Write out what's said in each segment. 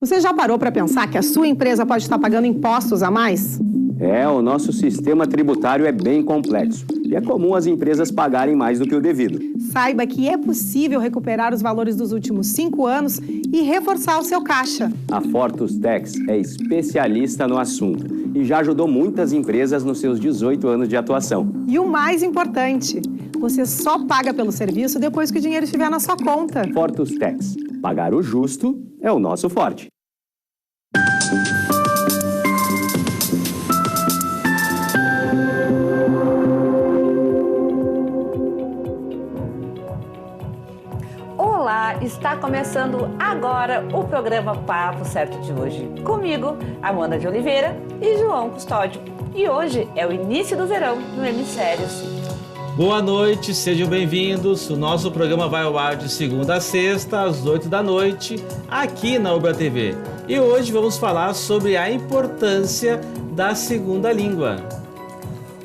Você já parou para pensar que a sua empresa pode estar pagando impostos a mais? O nosso sistema tributário é bem complexo e é comum as empresas pagarem mais do que o devido. Saiba que é possível recuperar os valores dos últimos 5 anos e reforçar o seu caixa. A Fortus Tax é especialista no assunto e já ajudou muitas empresas nos seus 18 anos de atuação. E o mais importante, você só paga pelo serviço depois que o dinheiro estiver na sua conta. Fortus Tax. Pagar o justo é o nosso forte. Olá, está começando agora o programa Papo Certo de hoje. Comigo, Amanda de Oliveira e João Custódio. E hoje é o início do verão no Hemisfério Sul. Boa noite, sejam bem-vindos. O nosso programa vai ao ar de segunda a sexta, às 8 da noite, aqui na Ubra TV. E hoje vamos falar sobre a importância da segunda língua.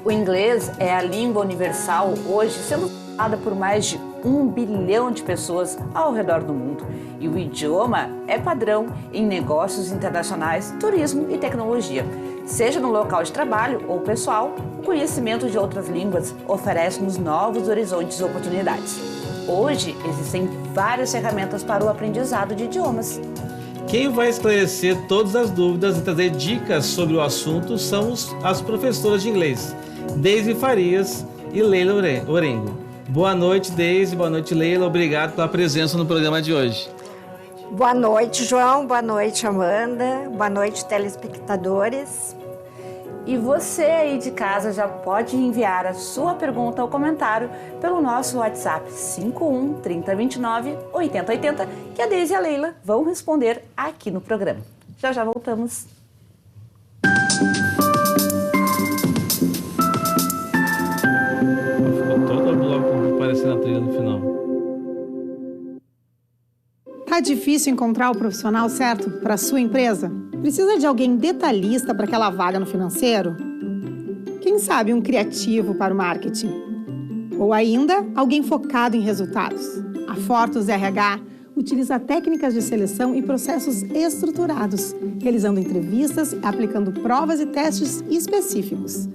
O inglês é a língua universal hoje, sendo falada por mais de 1 bilhão de pessoas ao redor do mundo. E o idioma é padrão em negócios internacionais, turismo e tecnologia. Seja no local de trabalho ou pessoal, o conhecimento de outras línguas oferece-nos novos horizontes e oportunidades. Hoje, existem várias ferramentas para o aprendizado de idiomas. Quem vai esclarecer todas as dúvidas e trazer dicas sobre o assunto são as professoras de inglês, Deise Farias e Leila Orengo. Boa noite, Deise. Boa noite, Leila. Obrigado pela presença no programa de hoje. Boa noite, João. Boa noite, Amanda. Boa noite, telespectadores. E você aí de casa já pode enviar a sua pergunta ou comentário pelo nosso WhatsApp 51 3029 8080, que a Deise e a Leila vão responder aqui no programa. Já voltamos. Todo o bloco aparecendo na trilha no final. Tá difícil encontrar o profissional certo para a sua empresa? Precisa de alguém detalhista para aquela vaga no financeiro? Quem sabe um criativo para o marketing? Ou ainda, alguém focado em resultados? A Fortus RH utiliza técnicas de seleção e processos estruturados, realizando entrevistas e aplicando provas e testes específicos.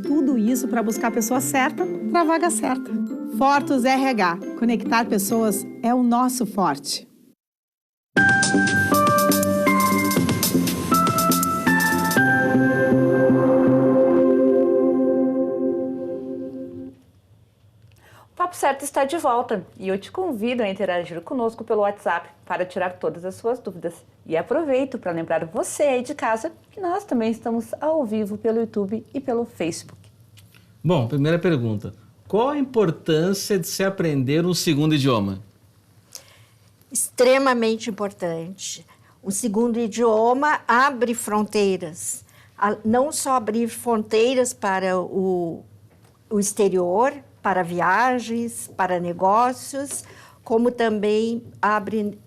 Tudo isso para buscar a pessoa certa para a vaga certa. Fortus RH. Conectar pessoas é o nosso forte. O Papo Certo está de volta e eu te convido a interagir conosco pelo WhatsApp para tirar todas as suas dúvidas. E aproveito para lembrar você aí de casa que nós também estamos ao vivo pelo YouTube e pelo Facebook. Bom, primeira pergunta. Qual a importância de se aprender um segundo idioma? Extremamente importante. O segundo idioma abre fronteiras. Não só abrir fronteiras para o exterior, para viagens, para negócios, como também abre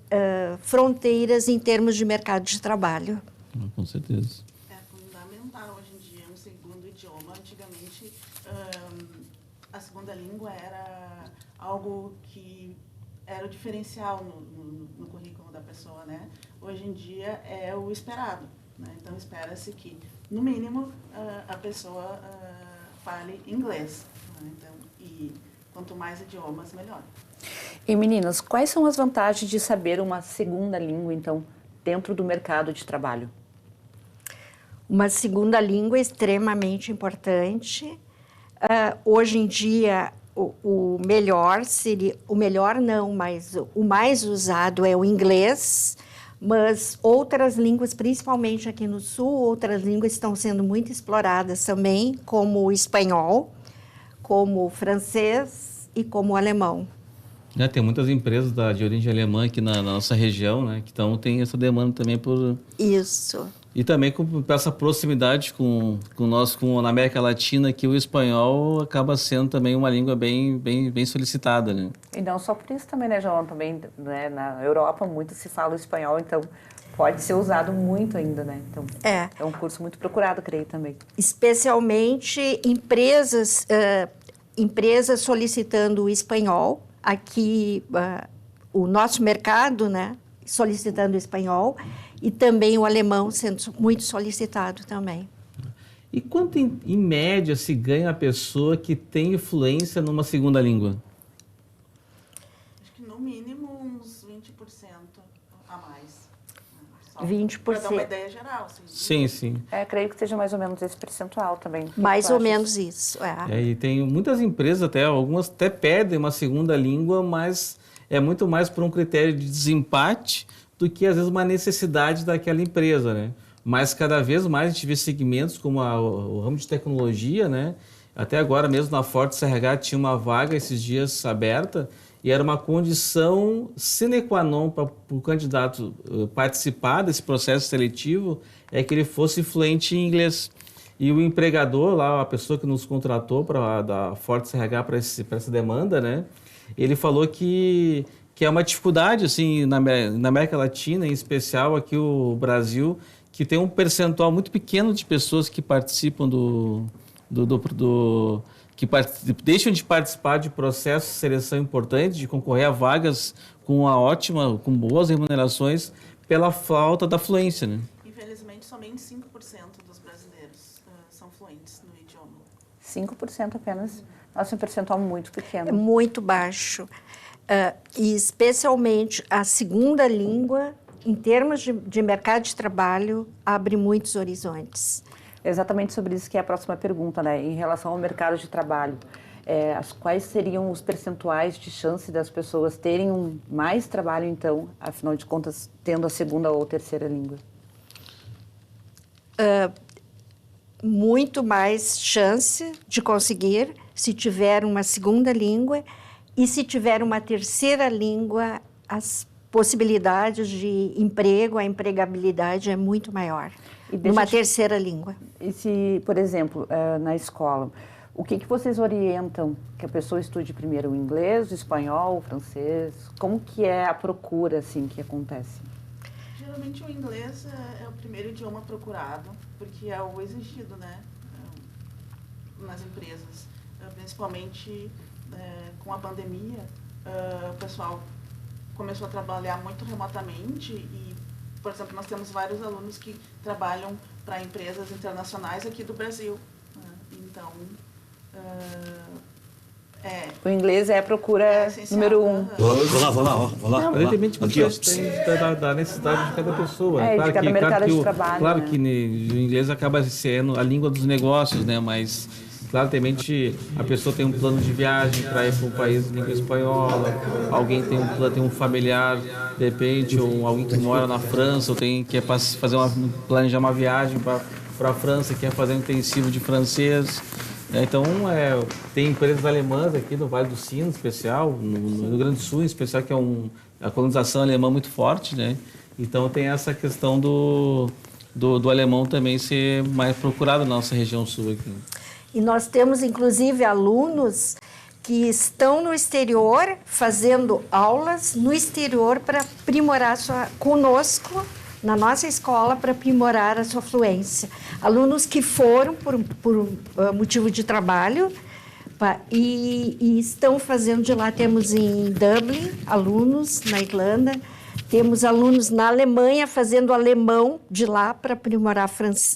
fronteiras em termos de mercado de trabalho. Com certeza. É fundamental hoje em dia um segundo idioma. Antigamente, a segunda língua era algo que era o diferencial no currículo da pessoa, né? Hoje em dia é o esperado, né? Então, espera-se que, no mínimo, a pessoa fale inglês, né? Então, e quanto mais idiomas, melhor. E meninas, quais são as vantagens de saber uma segunda língua, então, dentro do mercado de trabalho? Uma segunda língua é extremamente importante. Hoje em dia, o melhor seria... O melhor não, mas o mais usado é o inglês, mas outras línguas, principalmente aqui no Sul, outras línguas estão sendo muito exploradas também, como o espanhol, como o francês e como o alemão. Tem muitas empresas de origem alemã aqui na nossa região, né? Que tem essa demanda também por... Isso. E também com essa proximidade com a América Latina, que o espanhol acaba sendo também uma língua bem solicitada, né? E não só por isso também, né, João? Também, né, na Europa muito se fala o espanhol, então pode ser usado muito ainda, né? Então, é um curso muito procurado, creio também. Especialmente empresas solicitando o espanhol. Aqui, o nosso mercado, né, solicitando o espanhol. e também o alemão sendo muito solicitado também. E quanto, em média, se ganha a pessoa que tem influência numa segunda língua? Acho que no mínimo uns 20% a mais. 20%. Para dar uma ideia geral. Assim. Sim, sim. Creio que seja mais ou menos esse percentual também. Mais ou menos isso. E tem muitas empresas, algumas até pedem uma segunda língua, mas é muito mais por um critério de desempate do que, às vezes, uma necessidade daquela empresa, né? Mas cada vez mais a gente vê segmentos como o ramo de tecnologia, né? Até agora mesmo na Forte RH tinha uma vaga esses dias aberta e era uma condição sine qua non para o candidato participar desse processo seletivo é que ele fosse fluente em inglês. E o empregador lá, a pessoa que nos contratou da Forte RH para essa demanda, né? Ele falou que é uma dificuldade assim na América Latina, em especial aqui o Brasil, que tem um percentual muito pequeno de pessoas que participam deixam de participar de processos de seleção importantes, de concorrer a vagas com boas remunerações pela falta da fluência, né? Infelizmente, somente 5% dos brasileiros são fluentes no idioma. 5% apenas. Nossa, é um percentual muito pequeno. É muito baixo. E especialmente a segunda língua, em termos de mercado de trabalho, abre muitos horizontes. Exatamente sobre isso que é a próxima pergunta, né? Em relação ao mercado de trabalho. Quais seriam os percentuais de chance das pessoas terem mais trabalho, então, afinal de contas, tendo a segunda ou terceira língua? Muito mais chance de conseguir se tiver uma segunda língua e se tiver uma terceira língua, as possibilidades de emprego, a empregabilidade é muito maior numa terceira língua. E se, por exemplo, na escola, o que vocês orientam que a pessoa estude primeiro o inglês, o espanhol, o francês? Como que é a procura assim que acontece? Geralmente o inglês é o primeiro idioma procurado, porque é o exigido, né, nas empresas, principalmente com a pandemia, o pessoal começou a trabalhar muito remotamente e, por exemplo, nós temos vários alunos que trabalham para empresas internacionais aqui do Brasil. Então, o inglês é a procura número 1. Vou lá. Evidentemente, da necessidade de cada pessoa. De cada mercado de trabalho. Claro, né? que o inglês acaba sendo a língua dos negócios, né? Mas, claramente, a pessoa tem um plano de viagem para ir para um país de língua espanhola, alguém tem um familiar, de repente, ou alguém que mora na França, ou quer planejar uma viagem para a França, quer fazer um intensivo de francês. Então, tem empresas alemãs aqui no Vale do Sino, em especial, no Rio Grande do Sul, em especial, que é a colonização alemã muito forte, né? Então, tem essa questão do alemão também ser mais procurado na nossa região sul aqui. E nós temos, inclusive, alunos que estão no exterior, fazendo aulas no exterior para aprimorar conosco, na nossa escola, para aprimorar a sua fluência. Alunos que foram por motivo de trabalho e estão fazendo de lá. Temos em Dublin alunos, na Irlanda, temos alunos na Alemanha fazendo alemão de lá para aprimorar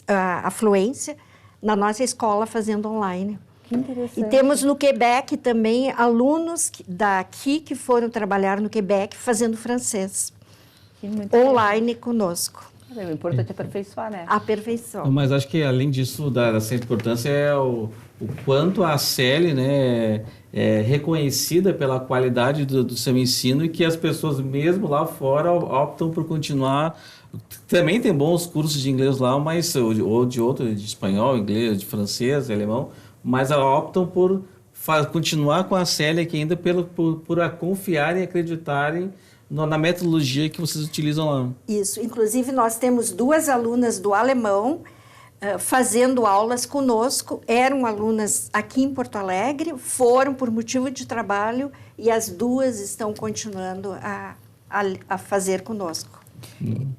a fluência, na nossa escola fazendo online. Que interessante. E temos no Quebec também alunos daqui que foram trabalhar no Quebec fazendo francês. Online conosco. O importante é aperfeiçoar, né? Aperfeiçoar. Mas acho que, além disso, dessa importância é o quanto a CELI, né, é reconhecida pela qualidade do seu ensino e que as pessoas, mesmo lá fora, optam por continuar. Também tem bons cursos de inglês lá, mas, ou de espanhol, inglês, de francês, de alemão, mas optam por continuar com a CELI aqui ainda por confiarem e acreditarem na metodologia que vocês utilizam lá. Isso. Inclusive, nós temos 2 alunas do alemão fazendo aulas conosco. Eram alunas aqui em Porto Alegre, foram por motivo de trabalho e as 2 estão continuando a fazer conosco.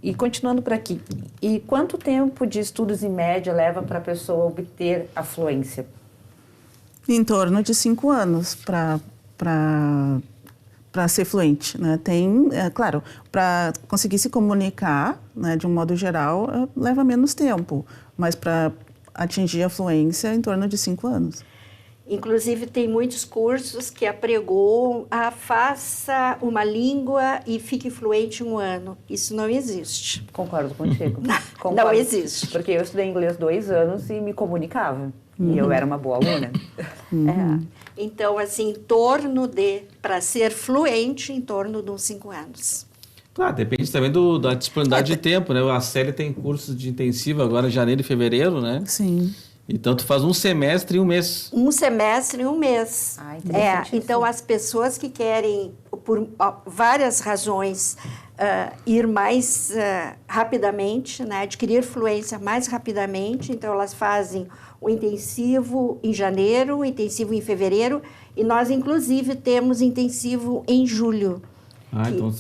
E continuando por aqui, e quanto tempo de estudos em média leva para a pessoa obter a fluência? Em torno de 5 anos para para ser fluente, né? Tem, claro, para conseguir se comunicar, né, de um modo geral, leva menos tempo, mas para atingir a fluência em torno de 5 anos. Inclusive, tem muitos cursos que apregoam faça uma língua e fique fluente em 1 ano. Isso não existe. Concordo contigo. Não existe. Porque eu estudei inglês 2 anos e me comunicava. E eu era uma boa aluna. Então, assim, para ser fluente, em torno de uns 5 anos. Claro, depende também da disponibilidade de tempo, né? A Célia tem cursos de intensivo agora em janeiro e fevereiro, né? Sim. Então, tu faz um semestre e 1 mês. Um semestre e 1 mês. Interessante então, as pessoas que querem, por várias razões, ir mais rapidamente, né? Adquirir fluência mais rapidamente, então elas fazem o intensivo em janeiro, o intensivo em fevereiro, e nós, inclusive, temos intensivo em julho. Então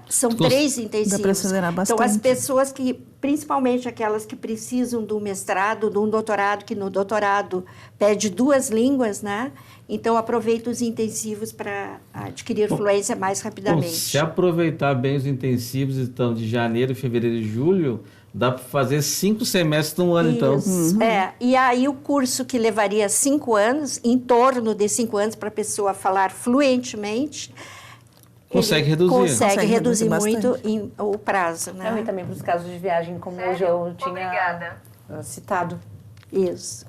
são 3 intensivos. Dá para acelerar bastante. Então, as pessoas que, principalmente aquelas que precisam do mestrado, de um doutorado, que no doutorado pede 2 línguas, né? Então, aproveita os intensivos para adquirir fluência mais rapidamente. Se aproveitar bem os intensivos, então, de janeiro, fevereiro e julho, dá para fazer 5 semestres num ano, então. E aí o curso que levaria 5 anos, em torno de 5 anos para a pessoa falar fluentemente, consegue reduzir. Consegue reduzir muito bastante. o prazo, né? Não, e também para os casos de viagem, como hoje eu tinha citado. Isso.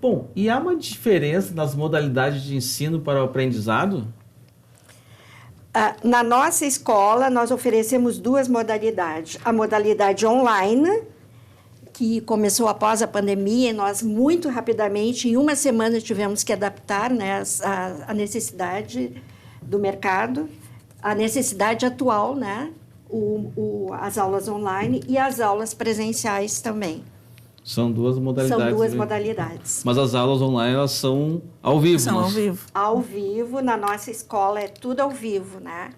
Bom, e há uma diferença nas modalidades de ensino para o aprendizado? Na nossa escola, nós oferecemos 2 modalidades. A modalidade online, que começou após a pandemia, e nós muito rapidamente, em 1 semana, tivemos que adaptar, né, a necessidade do mercado, a necessidade atual, né, as aulas online e as aulas presenciais também. São 2 modalidades. São 2 modalidades. Mas as aulas online, elas são ao vivo. São ao vivo. Ao vivo, na nossa escola é tudo ao vivo, né?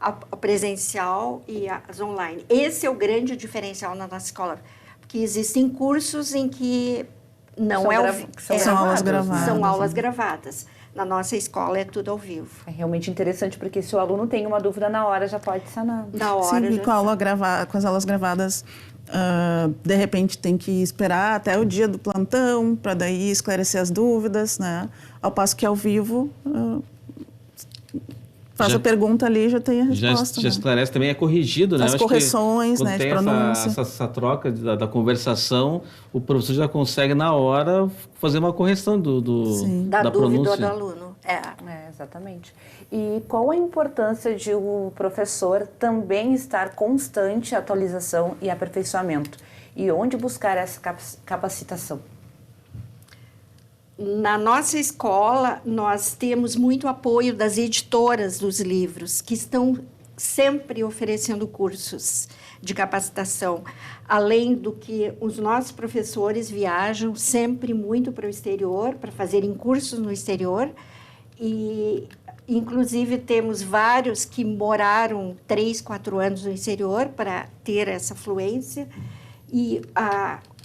A presencial e as online. Esse é o grande diferencial na nossa escola, porque existem cursos em que não são aulas gravadas. São aulas gravadas. Na nossa escola é tudo ao vivo. É realmente interessante, porque se o aluno tem uma dúvida na hora, já pode sanar. Na hora. Sim, com as aulas gravadas, de repente tem que esperar até o dia do plantão para daí esclarecer as dúvidas, né? Ao passo que ao vivo faz a pergunta ali e já tem a resposta. Já esclarece, também é corrigido, né? As correções, né, de pronúncia. Essa troca da conversação, o professor já consegue na hora fazer uma correção da pronúncia. Do aluno. Exatamente. E qual a importância de o professor também estar constante atualização e aperfeiçoamento? E onde buscar essa capacitação? Na nossa escola, nós temos muito apoio das editoras dos livros, que estão sempre oferecendo cursos de capacitação. Além do que os nossos professores viajam sempre muito para o exterior, para fazerem cursos no exterior. E, inclusive, temos vários que moraram 3, 4 anos no exterior para ter essa fluência. E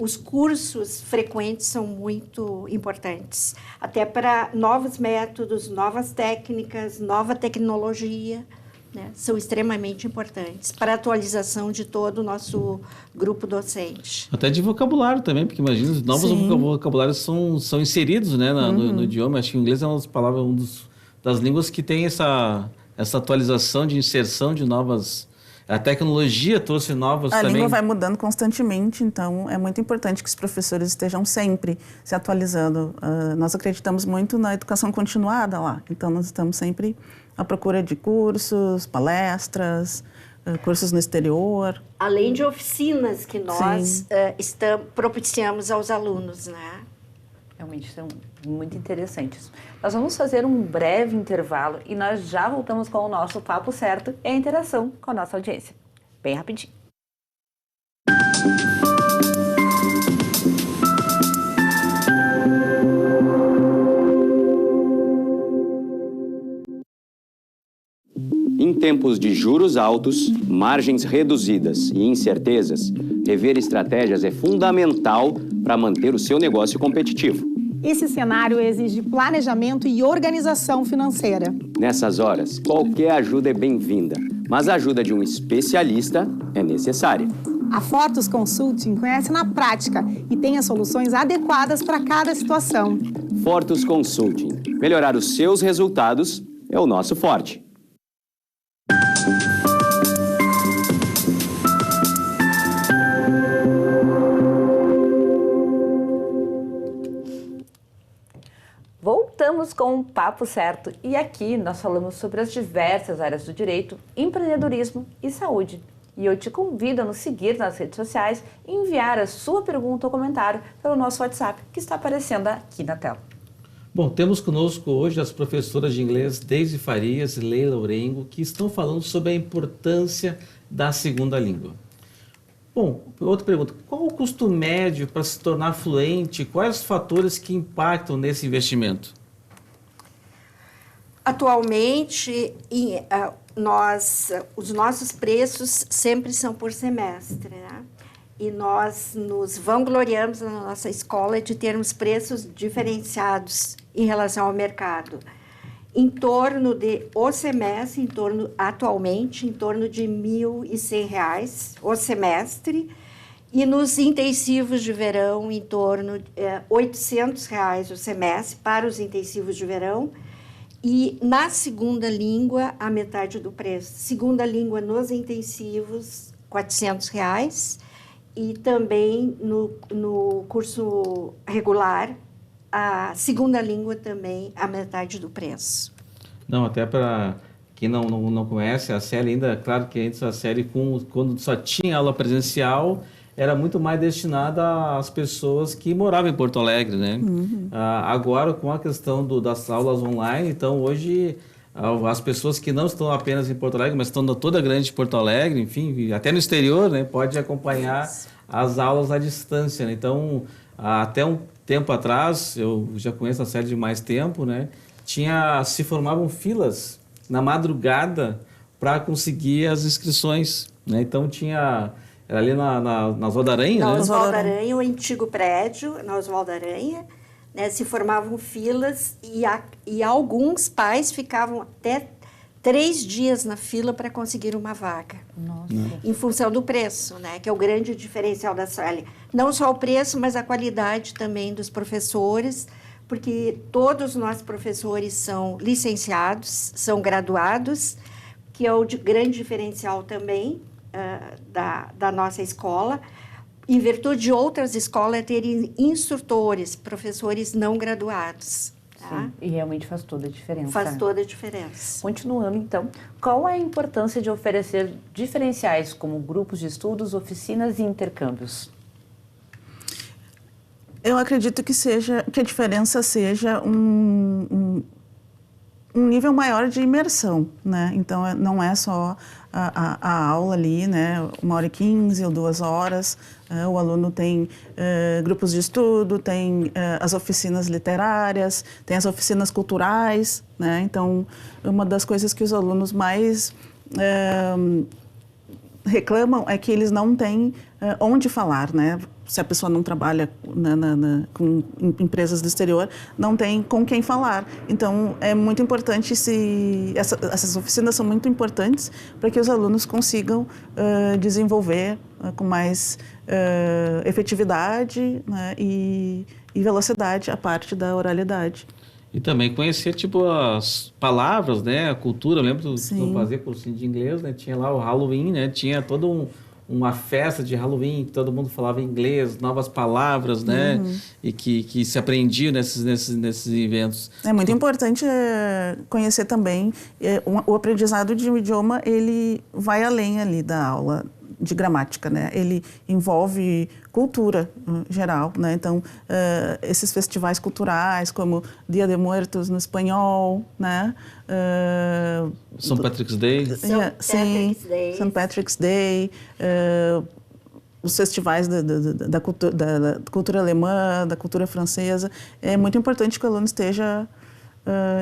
os cursos frequentes são muito importantes, até para novos métodos, novas técnicas, nova tecnologia, né? São extremamente importantes para a atualização de todo o nosso grupo docente. Até de vocabulário também, porque imagina, os novos vocabulários são inseridos, né, no idioma. Acho que o inglês é uma das palavras, das línguas que tem essa atualização de inserção de novas... A tecnologia trouxe novas também. A língua vai mudando constantemente, então é muito importante que os professores estejam sempre se atualizando. Nós acreditamos muito na educação continuada lá, então nós estamos sempre à procura de cursos, palestras, cursos no exterior. Além de oficinas que nós propiciamos aos alunos, né? Realmente são muito interessantes. Nós vamos fazer um breve intervalo e nós já voltamos com o nosso Papo Certo e a interação com a nossa audiência. Bem rapidinho. Em tempos de juros altos, margens reduzidas e incertezas, rever estratégias é fundamental para manter o seu negócio competitivo. Esse cenário exige planejamento e organização financeira. Nessas horas, qualquer ajuda é bem-vinda, mas a ajuda de um especialista é necessária. A Fortus Consulting conhece na prática e tem as soluções adequadas para cada situação. Fortus Consulting. Melhorar os seus resultados é o nosso forte. Voltamos com um papo certo e aqui nós falamos sobre as diversas áreas do direito, empreendedorismo e saúde. E eu te convido a nos seguir nas redes sociais e enviar a sua pergunta ou comentário pelo nosso WhatsApp, que está aparecendo aqui na tela. Bom, temos conosco hoje as professoras de inglês Deise Farias e Leila Orengo, que estão falando sobre a importância da segunda língua. Bom, outra pergunta, qual o custo médio para se tornar fluente? Quais os fatores que impactam nesse investimento? Atualmente, os nossos preços sempre são por semestre, né? E nós nos vangloriamos na nossa escola de termos preços diferenciados em relação ao mercado. O semestre, atualmente, em torno de R$ 1.100 o semestre, e nos intensivos de verão, em torno de R$ 800 o semestre para os intensivos de verão, e na segunda língua, a metade do preço. Segunda língua nos intensivos, R$ 400, e também no curso regular, a segunda língua também a metade do preço. Não, até para quem não conhece a série ainda, claro que antes a série, quando só tinha aula presencial, era muito mais destinada às pessoas que moravam em Porto Alegre, né? Agora, com a questão das aulas online, então hoje as pessoas que não estão apenas em Porto Alegre, mas estão na toda a grande Porto Alegre, enfim, até no exterior, né? Pode acompanhar as aulas à distância, né? Então, até um tempo atrás, eu já conheço a série de mais tempo, né? Se formavam filas na madrugada para conseguir as inscrições, né? Então era ali na Oswaldo Aranha, na né? Oswaldo Aranha, o antigo prédio, na Oswaldo Aranha, né? Se formavam filas e alguns pais ficavam até 3 dias na fila para conseguir uma vaga. Nossa. Em função do preço, né? Que é o grande diferencial da série. Não só o preço, mas a qualidade também dos professores, porque todos nós professores são licenciados, são graduados, que é o grande diferencial também da nossa escola, em virtude de outras escolas terem instrutores, professores não graduados. Tá? Sim, e realmente faz toda a diferença. Faz toda a diferença. Continuando, então, qual é a importância de oferecer diferenciais como grupos de estudos, oficinas e intercâmbios? Eu acredito que a diferença seja um nível maior de imersão, né? Então, não é só a aula ali, né? 1h15 ou 2 horas. O aluno tem grupos de estudo, tem as oficinas literárias, tem as oficinas culturais, né? Então, uma das coisas que os alunos mais reclamam é que eles não têm onde falar, né? Se a pessoa não trabalha com empresas do exterior, não tem com quem falar. Então, é muito importante essas oficinas são muito importantes para que os alunos consigam desenvolver com mais efetividade, né, e velocidade a parte da oralidade. E também conhecer, as palavras, né? A cultura. Eu lembro que eu fazia cursinho de inglês, né? Tinha lá o Halloween, né? Tinha todo uma festa de Halloween, que todo mundo falava inglês, novas palavras, né? E que se aprendiam nesses eventos. É muito importante conhecer também o aprendizado de um idioma, ele vai além ali da aula de gramática, né? Ele envolve cultura geral, né? Então, esses festivais culturais, como Dia de Muertos no espanhol, né? São Patrick's Day. St. Patrick's Day, os festivais da cultura alemã, da cultura francesa. É muito importante que o aluno esteja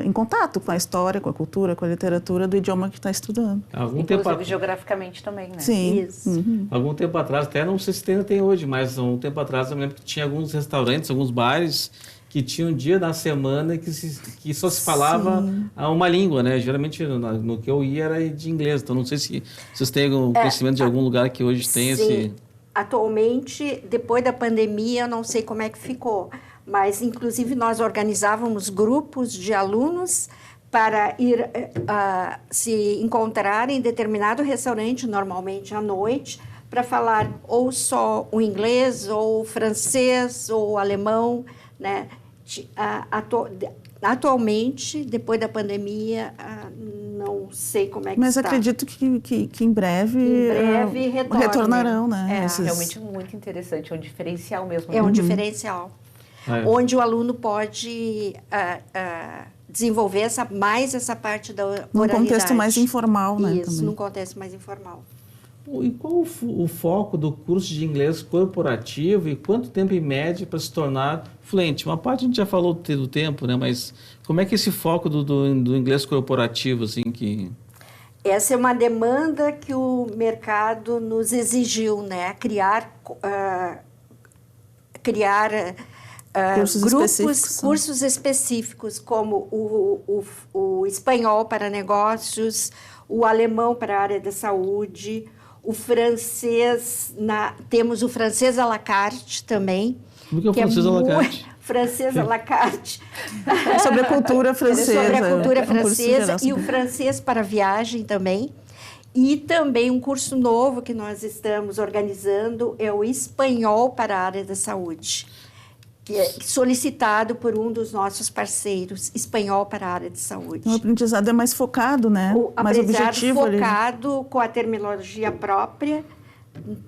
em contato com a história, com a cultura, com a literatura do idioma que está estudando. Inclusive geograficamente também, né? Sim. Isso. Algum tempo atrás, até não sei se ainda tem hoje, mas um tempo atrás eu me lembro que tinha alguns restaurantes, alguns bares que tinha um dia na semana que só se falava uma língua, né? Geralmente no que eu ia era de inglês. Então não sei se vocês têm algum conhecimento de algum lugar que hoje tem esse... Atualmente, depois da pandemia, eu não sei como é que ficou, mas inclusive nós organizávamos grupos de alunos para ir se encontrar em determinado restaurante, normalmente à noite, para falar ou só o inglês, ou o francês, ou o alemão, né? Atualmente, depois da pandemia, não sei como é que Mas está. acredito que em breve, retornarão, né? Realmente muito interessante, é um diferencial mesmo. É um diferencial. Onde o aluno pode desenvolver essa parte da oralidade. Num contexto mais informal, né? Isso, também. num contexto mais informal. E qual o foco do curso de inglês corporativo e quanto tempo em média para se tornar fluente? Uma parte a gente já falou do tempo, né? Mas como é que esse foco do inglês corporativo, assim, que... Essa é uma demanda que o mercado nos exigiu, né? Criar cursos específicos, como o espanhol para negócios, o alemão para a área da saúde, o francês, temos o francês à la carte também. Como que é o francês à la carte? Francês à la carte. Sobre a cultura francesa. Sobre a cultura francesa e o francês para viagem também. E também um curso novo que nós estamos organizando é o espanhol para a área da saúde, que é solicitado por um dos nossos parceiros, espanhol para a área de saúde. O aprendizado é mais focado, né? Mais objetivo. Focado com a terminologia própria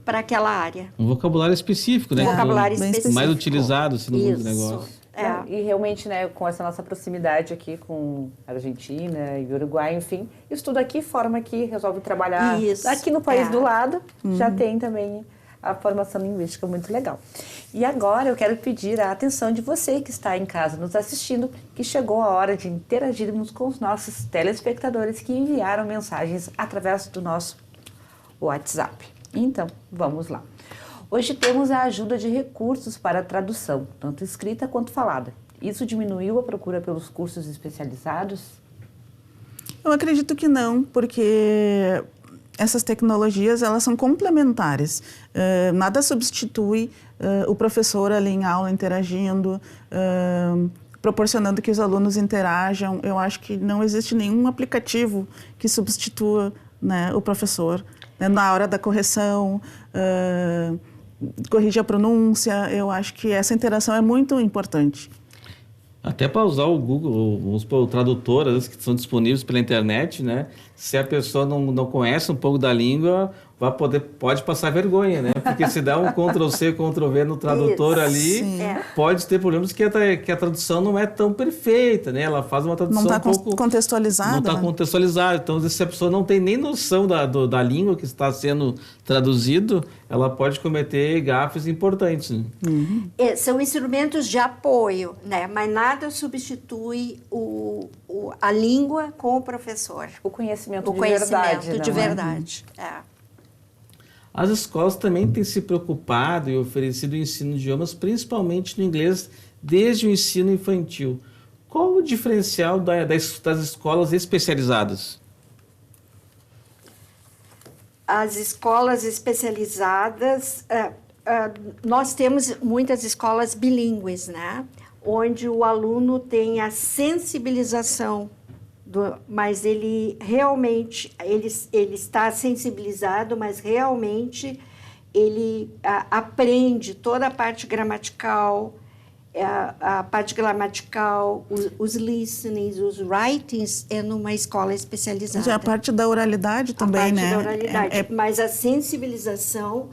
para aquela área. Um vocabulário específico, né? Um vocabulário específico. Mais utilizado assim, no mundo do negócio. E realmente, né, com essa nossa proximidade aqui com a Argentina e Uruguai, enfim, isso tudo aqui forma aqui, resolve trabalhar aqui no país do lado, já tem também a formação linguística muito legal. E agora eu quero pedir a atenção de você que está em casa nos assistindo, que chegou a hora de interagirmos com os nossos telespectadores que enviaram mensagens através do nosso WhatsApp. Então, vamos lá. Hoje temos a ajuda de recursos para a tradução, tanto escrita quanto falada. Isso diminuiu a procura pelos cursos especializados? Eu acredito que não, porque essas tecnologias elas são complementares. Nada substitui o professor ali em aula interagindo, proporcionando que os alunos interajam. Eu acho que não existe nenhum aplicativo que substitua, né, o professor, né, na hora da correção, corrigir a pronúncia. Eu acho que essa interação é muito importante. Até para usar o Google, vamos supor, o tradutor, às vezes, que são disponíveis pela internet, né? Se a pessoa não conhece um pouco da língua, pode passar vergonha, né? Porque se dá um Ctrl+C, Ctrl+V no tradutor ali, pode ter problemas que a tradução não é tão perfeita, né? Ela faz uma tradução não um pouco... contextualizada. Não está contextualizada. Então, se a pessoa não tem nem noção da língua que está sendo traduzido, ela pode cometer gafes importantes. Né? São instrumentos de apoio, né? Mas nada substitui a língua com o professor. O conhecimento de verdade. As escolas também têm se preocupado e oferecido o ensino de idiomas, principalmente no inglês, desde o ensino infantil. Qual o diferencial das escolas especializadas? As escolas especializadas, nós temos muitas escolas bilíngues, né? Onde o aluno tem a sensibilização, mas ele realmente ele está sensibilizado, mas realmente ele aprende toda a parte gramatical, os listenings, os writings é numa escola especializada. A parte da oralidade também, né? A parte da oralidade, mas a sensibilização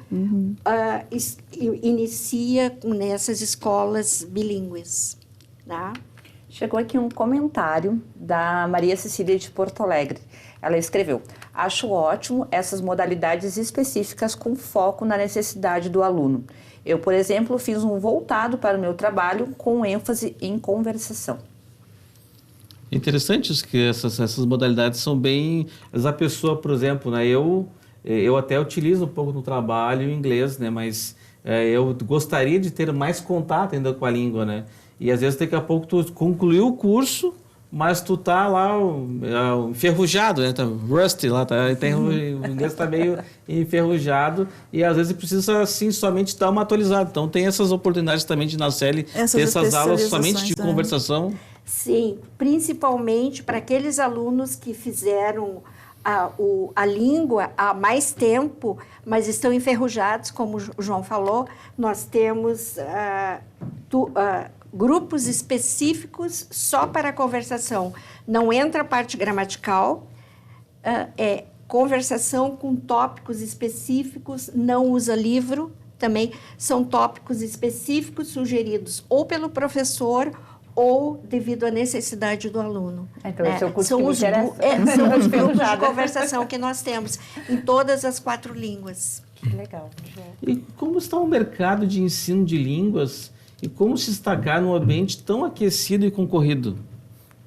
inicia nessas escolas bilíngues, tá? Chegou aqui um comentário da Maria Cecília de Porto Alegre. Ela escreveu: acho ótimo essas modalidades específicas com foco na necessidade do aluno. Eu, por exemplo, fiz um voltado para o meu trabalho com ênfase em conversação. Interessante que essas modalidades são bem... A pessoa, por exemplo, né, eu até utilizo um pouco no trabalho o inglês, né, mas eu gostaria de ter mais contato ainda com a língua, né? E às vezes daqui a pouco tu concluiu o curso, mas tu tá lá enferrujado, né? Tá rusty lá, o inglês tá meio enferrujado e às vezes precisa assim somente dar uma atualizada. Então tem essas oportunidades também de na CL ter essas aulas somente de conversação. Sim, principalmente para aqueles alunos que fizeram a língua há mais tempo, mas estão enferrujados, como o João falou. Nós temos grupos específicos só para a conversação. Não entra a parte gramatical, é conversação com tópicos específicos, não usa livro, também são tópicos específicos sugeridos ou pelo professor ou devido à necessidade do aluno. Então, esse é o curso são que me os interessa. são os grupos de conversação que nós temos em todas as 4 línguas. Que legal. E como está o mercado de ensino de línguas e como se destacar num ambiente tão aquecido e concorrido?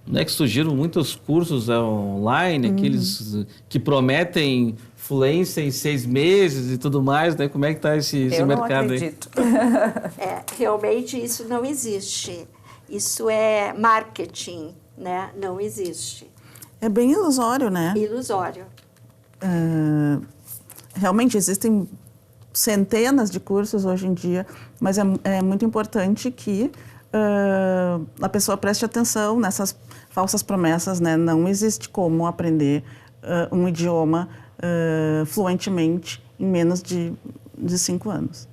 Não é que surgiram muitos cursos online, aqueles que prometem fluência em 6 meses e tudo mais, né? Como é que está esse mercado aí? Eu não acredito. Realmente isso não existe. Isso é marketing, né? Não existe. É bem ilusório, né? Ilusório. Realmente existem centenas de cursos hoje em dia, mas é muito importante que a pessoa preste atenção nessas falsas promessas, né? Não existe como aprender um idioma fluentemente em menos de 5 anos.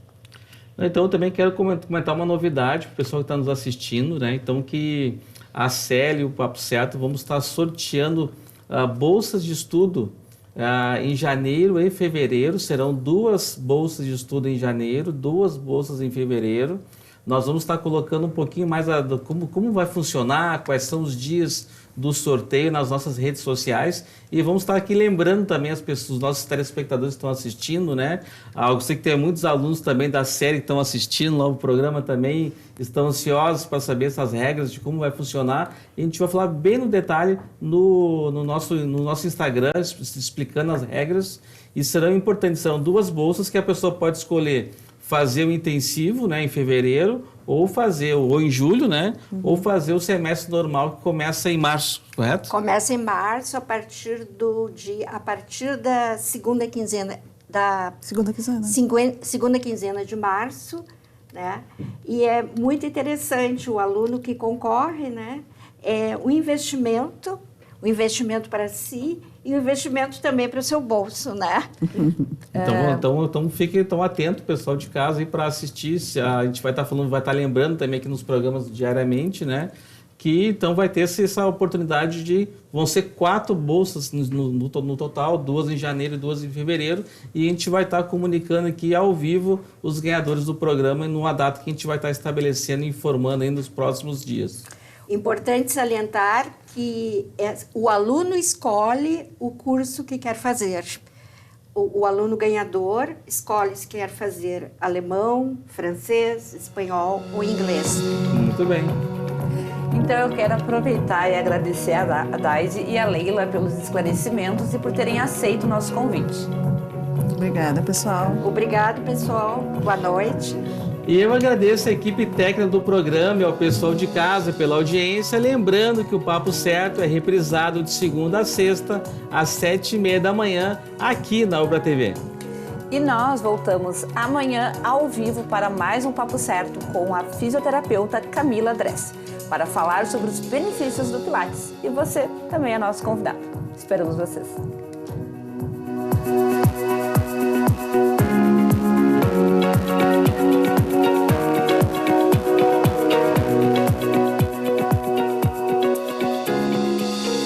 Então, eu também quero comentar uma novidade para o pessoal que está nos assistindo, né? Então, que a CL e o Papo Certo vamos estar sorteando bolsas de estudo em janeiro e fevereiro. Serão 2 bolsas de estudo em janeiro, 2 bolsas em fevereiro. Nós vamos estar colocando um pouquinho mais como vai funcionar, quais são os dias do sorteio nas nossas redes sociais e vamos estar aqui lembrando também as pessoas, os nossos telespectadores que estão assistindo, né? Eu sei que tem muitos alunos também da série que estão assistindo lá o programa também, estão ansiosos para saber essas regras de como vai funcionar e a gente vai falar bem no detalhe no nosso Instagram, explicando as regras e serão importantes, serão 2 bolsas que a pessoa pode escolher fazer o intensivo, né, em fevereiro, ou em julho, né, ou fazer o semestre normal que começa em março, correto? Começa em março a partir da segunda quinzena segunda quinzena de março, né? E é muito interessante o aluno que concorre, né? O investimento para si e o investimento também para o seu bolso, né? Então fiquem atentos, pessoal de casa, aí para assistir. A gente vai estar lembrando também aqui nos programas diariamente, né? Que então vai ter essa oportunidade vão ser 4 bolsas no total, 2 em janeiro e 2 em fevereiro, e a gente vai estar comunicando aqui ao vivo os ganhadores do programa numa data que a gente vai estar estabelecendo e informando aí nos próximos dias. Importante salientar que o aluno escolhe o curso que quer fazer. O aluno ganhador escolhe se quer fazer alemão, francês, espanhol ou inglês. Muito bem. Então eu quero aproveitar e agradecer a Daisy e a Leila pelos esclarecimentos e por terem aceito o nosso convite. Obrigada, pessoal. Obrigado, pessoal. Boa noite. E eu agradeço a equipe técnica do programa e ao pessoal de casa pela audiência, lembrando que o Papo Certo é reprisado de segunda a sexta, às 7h30 da manhã, aqui na Ubra TV. E nós voltamos amanhã ao vivo para mais um Papo Certo com a fisioterapeuta Camila Dress, para falar sobre os benefícios do Pilates. E você também é nosso convidado. Esperamos vocês.